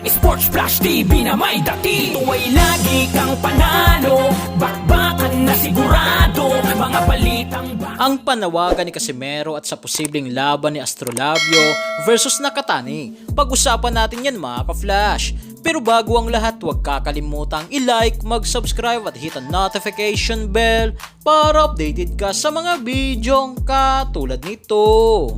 Sports Flash TV na may dati. Tuwa'y lagi kang panalo, bakbakan na sigurado, mga balitang ang panawagan ni Casimero at sa posibleng laban ni Astrolabio versus Nakatani. Pag-usapan natin yan mga ka-flash. Pero bago ang lahat, huwag kakalimutang i-like, mag-subscribe at hit ang notification bell para updated ka sa mga bidyong katulad nito.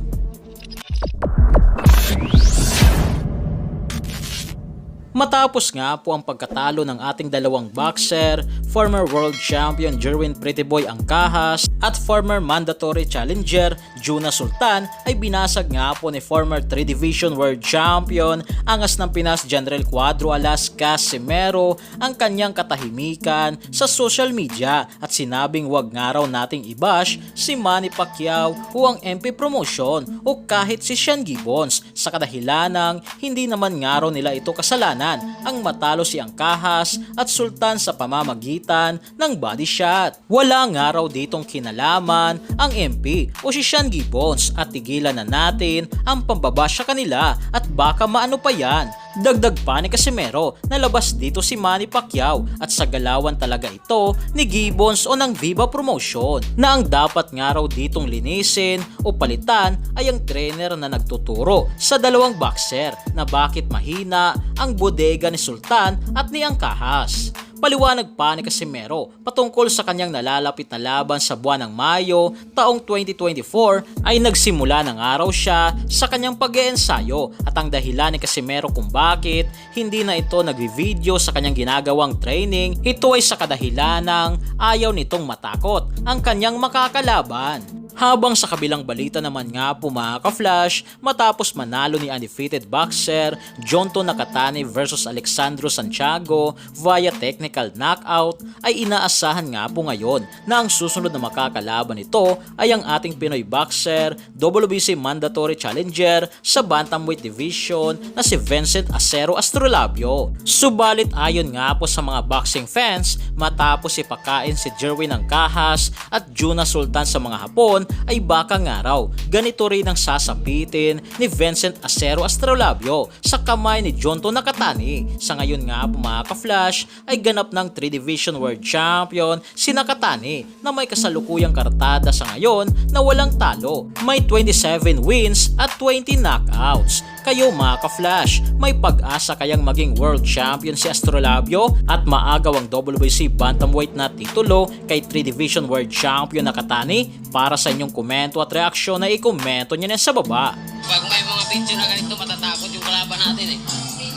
Matapos nga po ang pagkatalo ng ating dalawang boxer, former world champion Jerwin Prettyboy Angkahas at former mandatory challenger Juna Sultan, ay binasag nga po ni former 3 Division world champion Angas ng Pinas General Cuadro Alas Casimero ang kanyang katahimikan sa social media at sinabing wag nga raw nating i-bash si Manny Pacquiao o ang MP promotion o kahit si Sean Gibbons sa kadahilanang hindi naman nga raw nila ito kasalanan ang matalo si Angkahas at Sultan sa pamamagitan ng body shot. Wala nga raw ditong kinalaman ang MP o si Sean Gibbons at tigilan na natin ang pambabash sa kanila at baka maano pa yan. Dagdag pa ni Casimero na labas dito si Manny Pacquiao at sa galawan talaga ito ni Gibbons o ng Viva Promotion na ang dapat nga raw ditong linisin o palitan ay ang trainer na nagtuturo sa dalawang boxer na bakit mahina ang bodega ni Sultan at ni Angkahas. Paliwanag pa ni Casimero patungkol sa kanyang nalalapit na laban sa buwan ng Mayo taong 2024 ay nagsimula ng araw siya sa kanyang pag-iensayo at ang dahilan ni Casimero kung bakit hindi na ito nagvi-video sa kanyang ginagawang training, ito ay sa kadahilanang ayaw nitong matakot ang kanyang makakalaban. Habang sa kabilang balita naman nga po mga ka-flash, matapos manalo ni undefeated boxer Jonto Nakatani versus Alexandro Santiago via technical knockout, ay inaasahan nga po ngayon na ang susunod na makakalaban nito ay ang ating Pinoy boxer, WBC mandatory challenger sa bantamweight division na si Vincent Acero Astrolabio. Subalit ayon nga po sa mga boxing fans, matapos ipakain si Jerwin Angkahas at Juna Sultan sa mga Hapon, ay baka nga raw ganito rin ang sasapitin ni Vincent Acero Astrolabio sa kamay ni Jonto Nakatani. Sa ngayon nga po mga ka-flash ay ganap ng 3 Division World Champion si Nakatani na may kasalukuyang kartada sa ngayon na walang talo. May 27 wins at 20 knockouts. Kayo mga ka-flash, may pag-asa kayang maging world champion si Astrolabio at maagaw ang WBC bantamweight na titulo kay 3 Division World Champion Nakatani? Para sa inyong komento at reaksyon na i-komento nyo na sa baba. Pag may mga video na ganito, matatakot yung kalaban natin eh.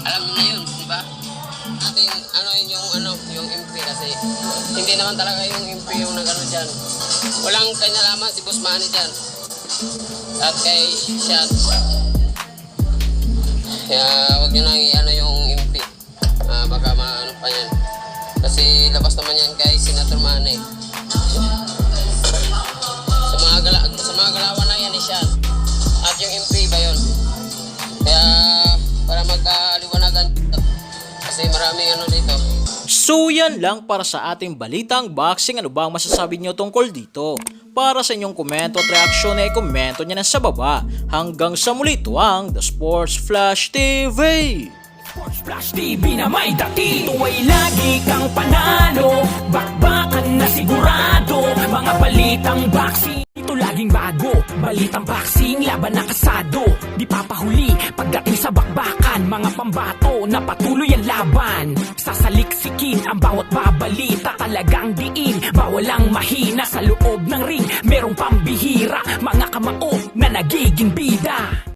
Alam mo na yun, di ba? Atin, yung MP kasi hindi naman talaga yung MP yung nag-ano dyan. Walang kinalaman si Boss Manny dyan. At kay Sean. Kaya huwag nyo nang i-ano yung MP. Baka maano pa yan. Kasi labas naman yan kay Senator Manny. Sa mga galawan na yan ni Sean. At yung MP ba yun? Kaya para magkaliwanagan dito. Kasi maraming ano dito. So yan lang para sa ating balitang boxing. Ano ba ang masasabi nyo tungkol dito? Para sa inyong komento at reaksyon ay komento nyo na sa baba. Hanggang sa muli, ito ang The Sports Flash TV. Sports Flash TV na may dati. Tuwa'y lagi kang panalo, bakbakan na sigurado, mga balitang boxing. Ito laging bago, balitang boxing, laban na kasado. Di papahuli, pagdating sa bakbakan, mga pambato na patuloy ang laban. Sasaliksikin ang bawat babalita, talagang diin, bawal ang mahina sa loob ng ring. Merong pambihira, mga kamao na nagiging bida.